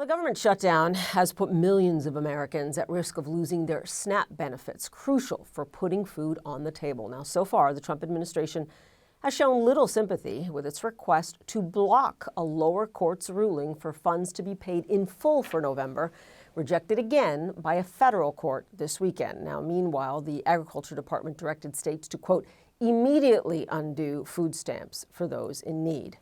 The government shutdown has put millions of Americans at risk of losing their SNAP benefits, crucial for putting food on the table. Now, so far, the Trump administration has shown little sympathy with its request to block a lower court's ruling for funds to be paid in full for November, rejected again by a federal court this weekend. Now, meanwhile, the Agriculture Department directed states to, quote, immediately undo food stamps for those in need.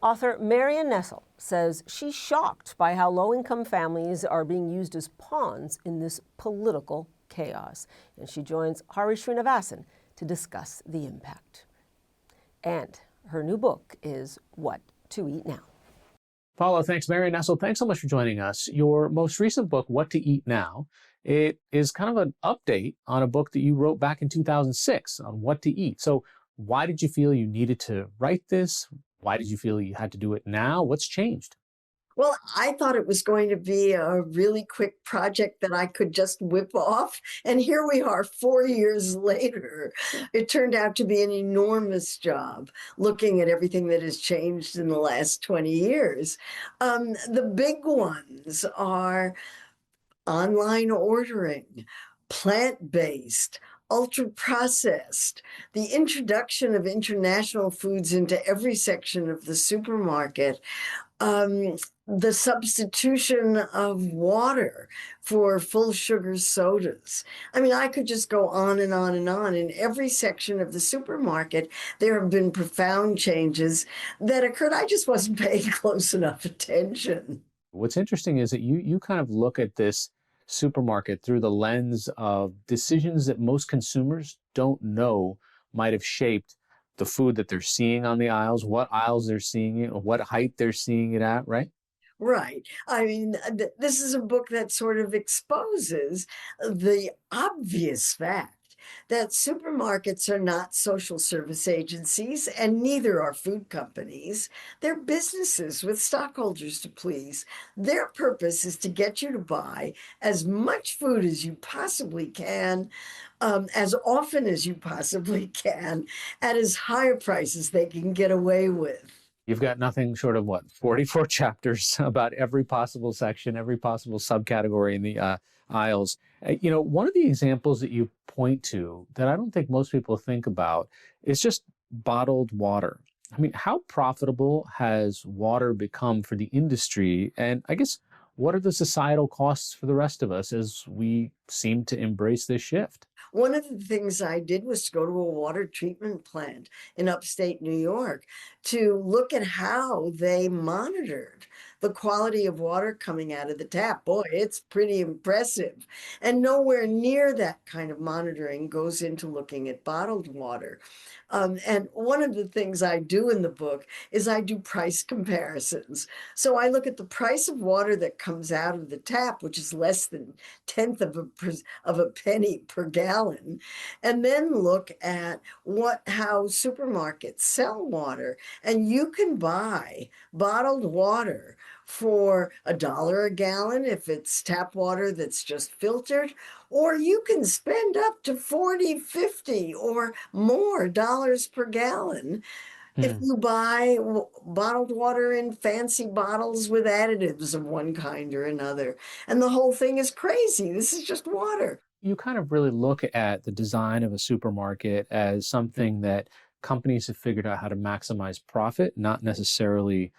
Author Marion Nestle says she's shocked by how low-income families are being used as pawns in this political chaos. And she joins Hari Srinivasan to discuss the impact. And her new book is What to Eat Now. Paula, thanks. Marion Nestle, thanks so much for joining us. Your most recent book, What to Eat Now, it is kind of an update on a book that you wrote back in 2006 on what to eat. So why did you feel you needed to write this? Why did you feel you had to do it now? What's changed? Well, I thought it was going to be a really quick project that I could just whip off. And here we are 4 years later. It turned out to be an enormous job looking at everything that has changed in the last 20 years. The big ones are online ordering, plant-based, ultra-processed, the introduction of international foods into every section of the supermarket, the substitution of water for full sugar sodas. I mean, I could just go on and on and on. In every section of the supermarket, there have been profound changes that occurred. I just wasn't paying close enough attention. What's interesting is that you kind of look at this supermarket through the lens of decisions that most consumers don't know might have shaped the food that they're seeing on the aisles, what aisles they're seeing it, or what height they're seeing it at, right? Right. I mean, this is a book that sort of exposes the obvious fact that supermarkets are not social service agencies, and neither are food companies. They're businesses with stockholders to please. Their purpose is to get you to buy as much food as you possibly can, as often as you possibly can, at as high a price as they can get away with. You've got nothing short of 44 chapters about every possible section, every possible subcategory in the aisles. One of the examples that you point to that I don't think most people think about is just bottled water. I mean, how profitable has water become for the industry? And I guess, what are the societal costs for the rest of us as we seem to embrace this shift? One of the things I did was to go to a water treatment plant in upstate New York to look at how they monitored the quality of water coming out of the tap. Boy, it's pretty impressive. And nowhere near that kind of monitoring goes into looking at bottled water. And one of the things I do in the book is I do price comparisons. So I look at the price of water that comes out of the tap, which is less than tenth of a penny per gallon, and then look at how supermarkets sell water. And you can buy bottled water for $1 a gallon if it's tap water that's just filtered, or you can spend up to 40, 50 or more dollars per gallon if you buy bottled water in fancy bottles with additives of one kind or another. And the whole thing is crazy. This is just water. You kind of really look at the design of a supermarket as something that companies have figured out how to maximize profit, not necessarily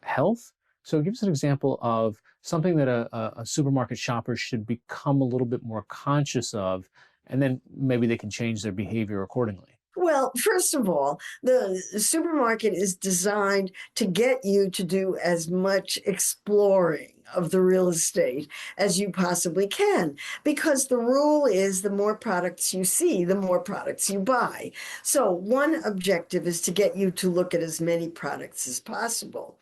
health. So give us an example of something that a supermarket shopper should become a little bit more conscious of, and then maybe they can change their behavior accordingly. Well, first of all, the supermarket is designed to get you to do as much exploring of the real estate as you possibly can, because the rule is the more products you see, the more products you buy. So one objective is to get you to look at as many products as possible.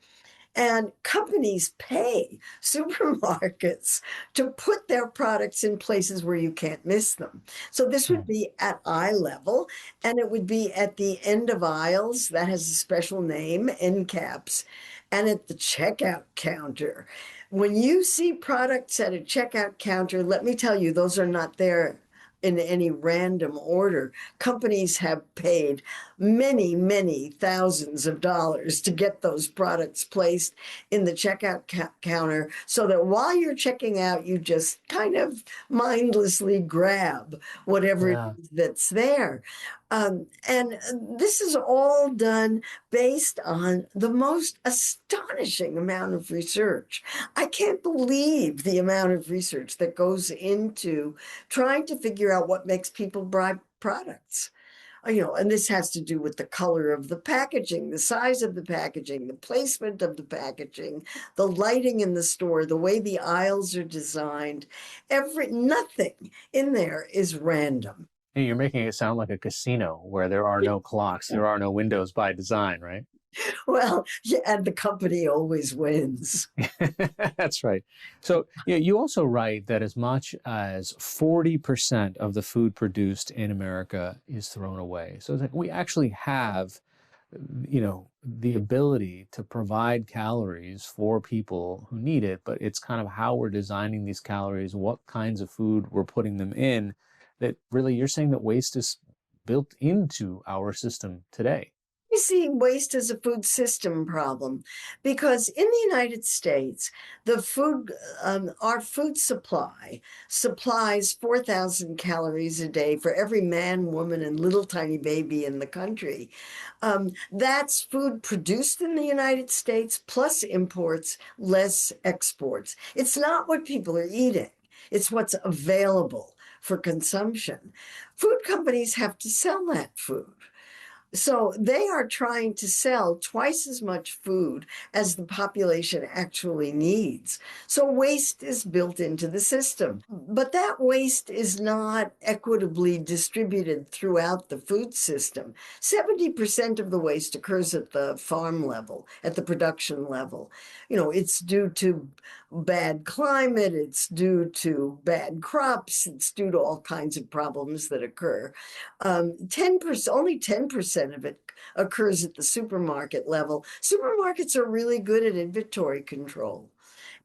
And companies pay supermarkets to put their products in places where you can't miss them. So this would be at eye level, and it would be at the end of aisles. That has a special name, end caps, and at the checkout counter. When you see products at a checkout counter, let me tell you, those are not there in any random order. Companies have paid many, many thousands of dollars to get those products placed in the checkout counter so that while you're checking out, you just kind of mindlessly grab whatever it Yeah. is that's there. And this is all done based on the most astonishing amount of research. I can't believe the amount of research that goes into trying to figure out what makes people buy products. And this has to do with the color of the packaging, the size of the packaging, the placement of the packaging, the lighting in the store, the way the aisles are designed. Nothing in there is random. Hey, you're making it sound like a casino where there are no clocks, there are no windows by design, right? Well, yeah, and the company always wins. That's right. So yeah, you also write that as much as 40% of the food produced in America is thrown away. So it's like we actually have, the ability to provide calories for people who need it, but it's kind of how we're designing these calories, what kinds of food we're putting them in, that really you're saying that waste is built into our system today. We see waste as a food system problem because in the United States, our food supply supplies 4,000 calories a day for every man, woman, and little tiny baby in the country. That's food produced in the United States plus imports, less exports. It's not what people are eating. It's what's available for consumption. Food companies have to sell that food. So they are trying to sell twice as much food as the population actually needs. So waste is built into the system. But that waste is not equitably distributed throughout the food system. 70% of the waste occurs at the farm level, at the production level. It's due to bad climate, it's due to bad crops, it's due to all kinds of problems that occur. 10%, only 10% of it occurs at the supermarket level. Supermarkets are really good at inventory control.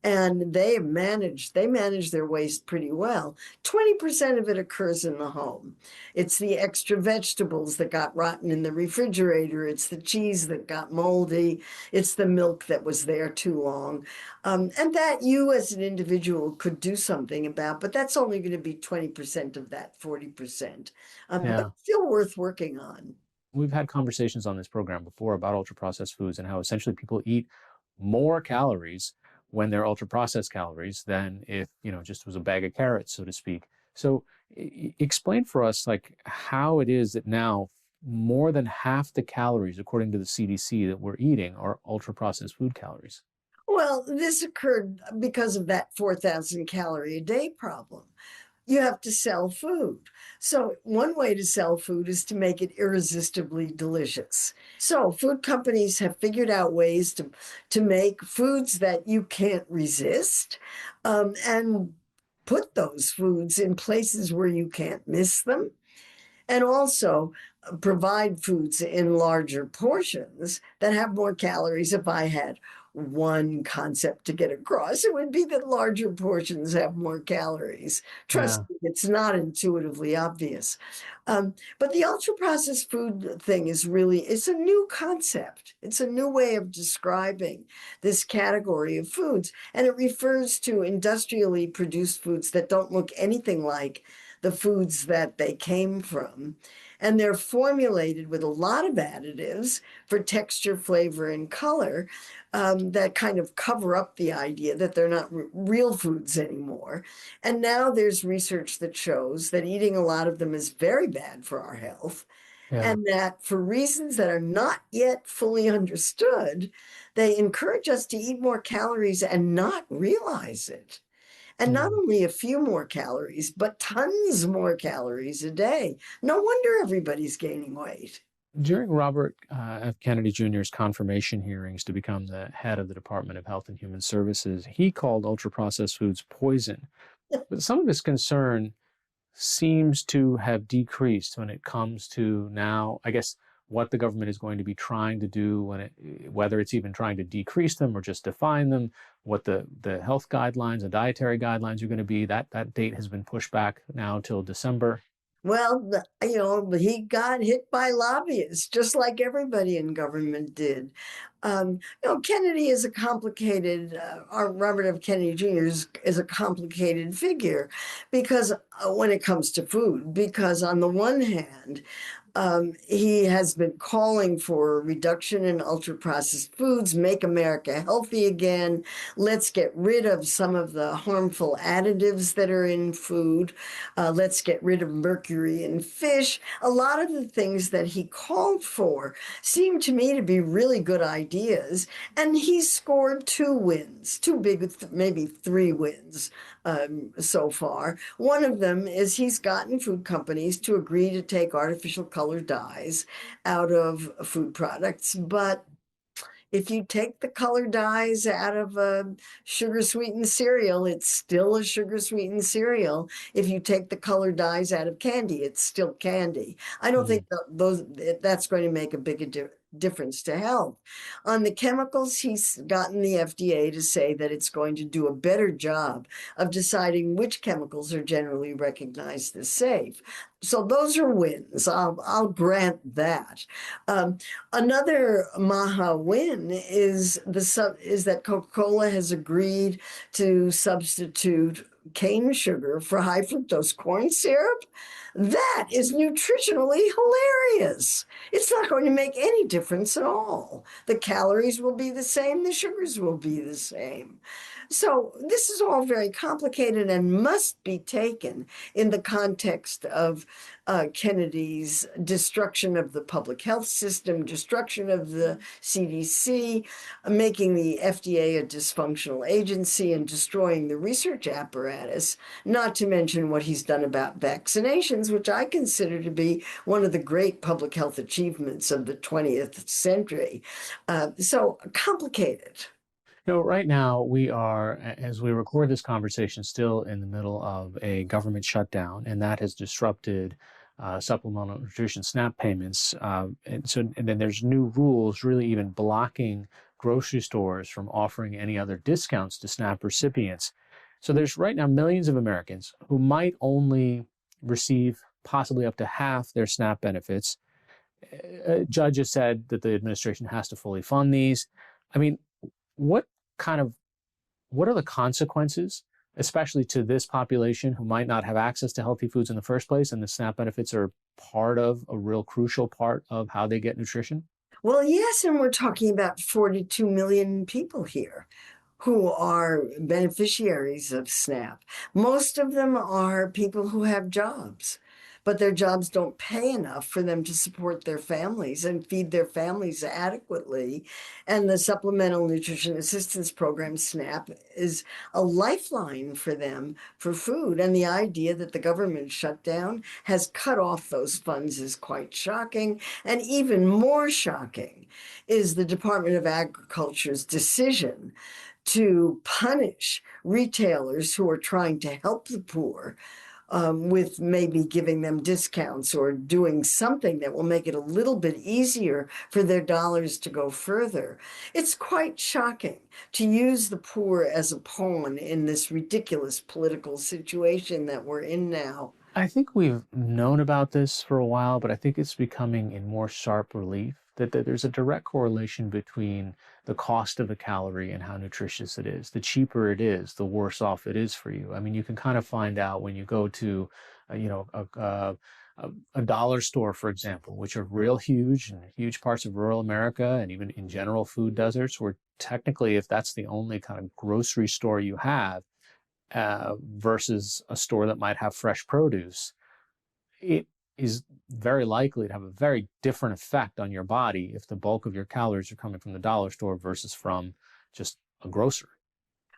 And they manage their waste pretty well. 20% of it occurs in the home. It's the extra vegetables that got rotten in the refrigerator. It's the cheese that got moldy. It's the milk that was there too long. And that you as an individual could do something about, but that's only going to be 20% of that 40%. Yeah. But still worth working on. We've had conversations on this program before about ultra processed foods and how essentially people eat more calories when they're ultra processed calories than if, just was a bag of carrots, so to speak. So explain for us like how it is that now more than half the calories, according to the CDC, that we're eating are ultra processed food calories. Well, this occurred because of that 4,000 calorie a day problem. You have to sell food. So one way to sell food is to make it irresistibly delicious. So food companies have figured out ways to make foods that you can't resist, and put those foods in places where you can't miss them, and also provide foods in larger portions that have more calories. If I had one concept to get across, it would be that larger portions have more calories. Trust Yeah. me, it's not intuitively obvious. But the ultra processed food thing it's a new concept. It's a new way of describing this category of foods. And it refers to industrially produced foods that don't look anything like the foods that they came from. And they're formulated with a lot of additives for texture, flavor, and color, that kind of cover up the idea that they're not real foods anymore. And now there's research that shows that eating a lot of them is very bad for our health. Yeah. And that for reasons that are not yet fully understood, they encourage us to eat more calories and not realize it. And not only a few more calories, but tons more calories a day. No wonder everybody's gaining weight. During Robert F. Kennedy Jr.'s confirmation hearings to become the head of the Department of Health and Human Services, he called ultra-processed foods poison. But some of his concern seems to have decreased when it comes to now, I guess, what the government is going to be trying to do whether it's even trying to decrease them or just define them, what the health guidelines and dietary guidelines are going to be. That date has been pushed back now till December. Well, but he got hit by lobbyists, just like everybody in government did. Kennedy is a complicated, or Robert F. Kennedy Jr. is a complicated figure because when it comes to food, because on the one hand, he has been calling for a reduction in ultra processed foods, make America healthy again. Let's get rid of some of the harmful additives that are in food. Let's get rid of mercury in fish. A lot of the things that he called for seem to me to be really good ideas. And he scored two wins, two big, maybe three wins so far. One of them is he's gotten food companies to agree to take artificial color dyes out of food products. But if you take the color dyes out of a sugar sweetened cereal, it's still a sugar sweetened cereal. If you take the color dyes out of candy, it's still candy. I don't think that's going to make a big difference to health. On the chemicals, he's gotten the FDA to say that it's going to do a better job of deciding which chemicals are generally recognized as safe. So those are wins. I'll grant that. Another Maha win is that Coca-Cola has agreed to substitute cane sugar for high fructose corn syrup. That is nutritionally hilarious. It's not going to make any difference at all. The calories will be the same, the sugars will be the same. So this is all very complicated and must be taken in the context of Kennedy's destruction of the public health system, destruction of the CDC, making the FDA a dysfunctional agency, and destroying the research apparatus, not to mention what he's done about vaccinations, which I consider to be one of the great public health achievements of the 20th century. So complicated. Right now we are, as we record this conversation, still in the middle of a government shutdown, and that has disrupted supplemental nutrition SNAP payments. And then there's new rules really even blocking grocery stores from offering any other discounts to SNAP recipients. So there's right now millions of Americans who might only receive possibly up to half their SNAP benefits. A judge has said that the administration has to fully fund these. I mean, what kind of what are the consequences, especially to this population who might not have access to healthy foods in the first place, and the SNAP benefits are part of a real crucial part of how they get nutrition? Well, yes, and we're talking about 42 million people here who are beneficiaries of SNAP. Most of them are people who have jobs, but their jobs don't pay enough for them to support their families and feed their families adequately. And the Supplemental Nutrition Assistance Program, SNAP, is a lifeline for them for food. And the idea that the government shutdown has cut off those funds is quite shocking. And even more shocking is the Department of Agriculture's decision to punish retailers who are trying to help the poor with maybe giving them discounts or doing something that will make it a little bit easier for their dollars to go further. It's quite shocking to use the poor as a pawn in this ridiculous political situation that we're in now. I think we've known about this for a while, but I think it's becoming in more sharp relief that there's a direct correlation between the cost of a calorie and how nutritious it is. The cheaper it is, the worse off it is for you. I mean, you can kind of find out when you go to, a dollar store, for example, which are real huge in huge parts of rural America and even in general food deserts, where technically, if that's the only kind of grocery store you have, versus a store that might have fresh produce, it is very likely to have a very different effect on your body if the bulk of your calories are coming from the dollar store versus from just a grocer.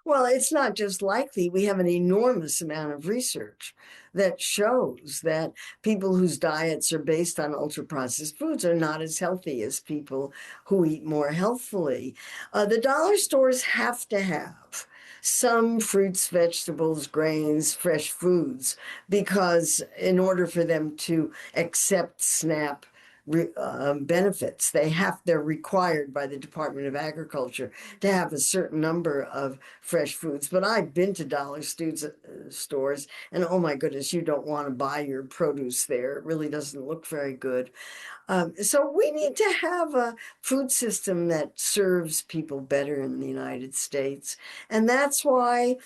Well, it's not just likely. We have an enormous amount of research that shows that people whose diets are based on ultra processed foods are not as healthy as people who eat more healthfully. The dollar stores have to have some fruits, vegetables, grains, fresh foods, because in order for them to accept SNAP benefits. They're required by the Department of Agriculture to have a certain number of fresh foods. But I've been to stores, and oh my goodness, you don't want to buy your produce there. It really doesn't look very good. So we need to have a food system that serves people better in the United States. And that's why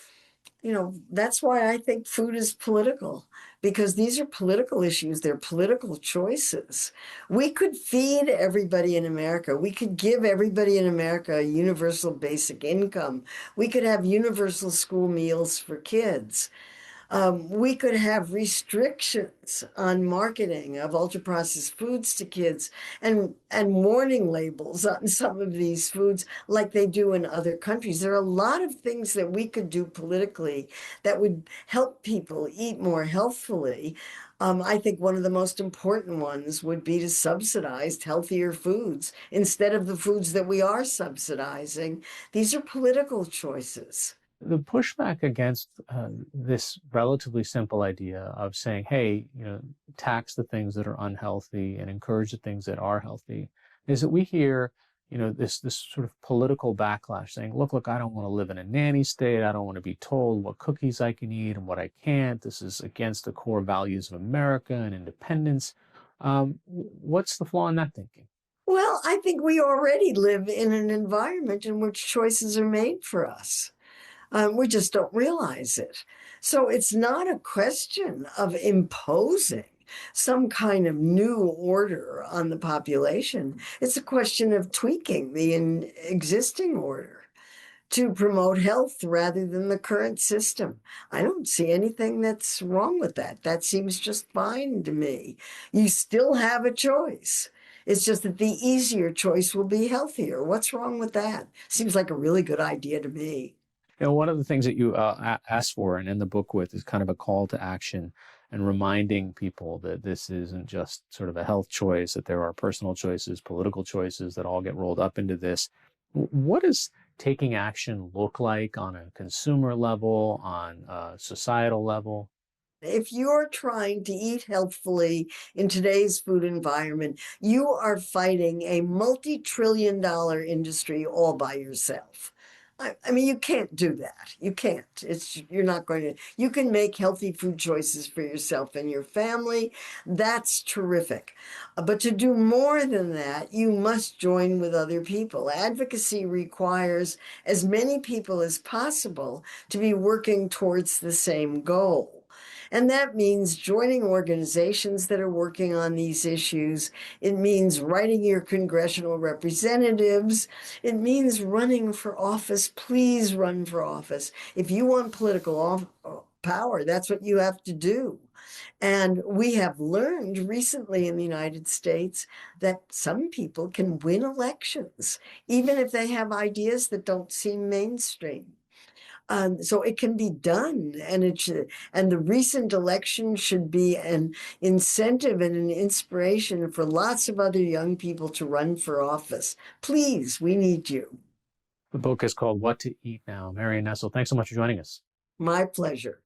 I think food is political, because these are political issues. They're political choices. We could feed everybody in America. We could give everybody in America a universal basic income. We could have universal school meals for kids. We could have restrictions on marketing of ultra-processed foods to kids and warning labels on some of these foods like they do in other countries. There are a lot of things that we could do politically that would help people eat more healthfully. I think one of the most important ones would be to subsidize healthier foods instead of the foods that we are subsidizing. These are political choices. The pushback against this relatively simple idea of saying, hey, tax the things that are unhealthy and encourage the things that are healthy, is that we hear, this sort of political backlash saying, look, I don't want to live in a nanny state. I don't want to be told what cookies I can eat and what I can't. This is against the core values of America and independence. What's the flaw in that thinking? Well, I think we already live in an environment in which choices are made for us. We just don't realize it. So it's not a question of imposing some kind of new order on the population. It's a question of tweaking the existing order to promote health rather than the current system. I don't see anything that's wrong with that. That seems just fine to me. You still have a choice. It's just that the easier choice will be healthier. What's wrong with that? Seems like a really good idea to me. One of the things that you ask for and end the book with is kind of a call to action and reminding people that this isn't just sort of a health choice, that there are personal choices, political choices that all get rolled up into this. What does taking action look like on a consumer level, on a societal level? If you're trying to eat healthfully in today's food environment, you are fighting a multi-trillion-dollar industry all by yourself. I mean, you can't do that. You can't. You're not going to. You can make healthy food choices for yourself and your family. That's terrific. But to do more than that, you must join with other people. Advocacy requires as many people as possible to be working towards the same goal. And that means joining organizations that are working on these issues. It means writing your congressional representatives. It means running for office. Please run for office. If you want political power, that's what you have to do. And we have learned recently in the United States that some people can win elections, even if they have ideas that don't seem mainstream. So it can be done, and and the recent election should be an incentive and an inspiration for lots of other young people to run for office. Please, we need you. The book is called What to Eat Now. Marion Nestle, thanks so much for joining us. My pleasure.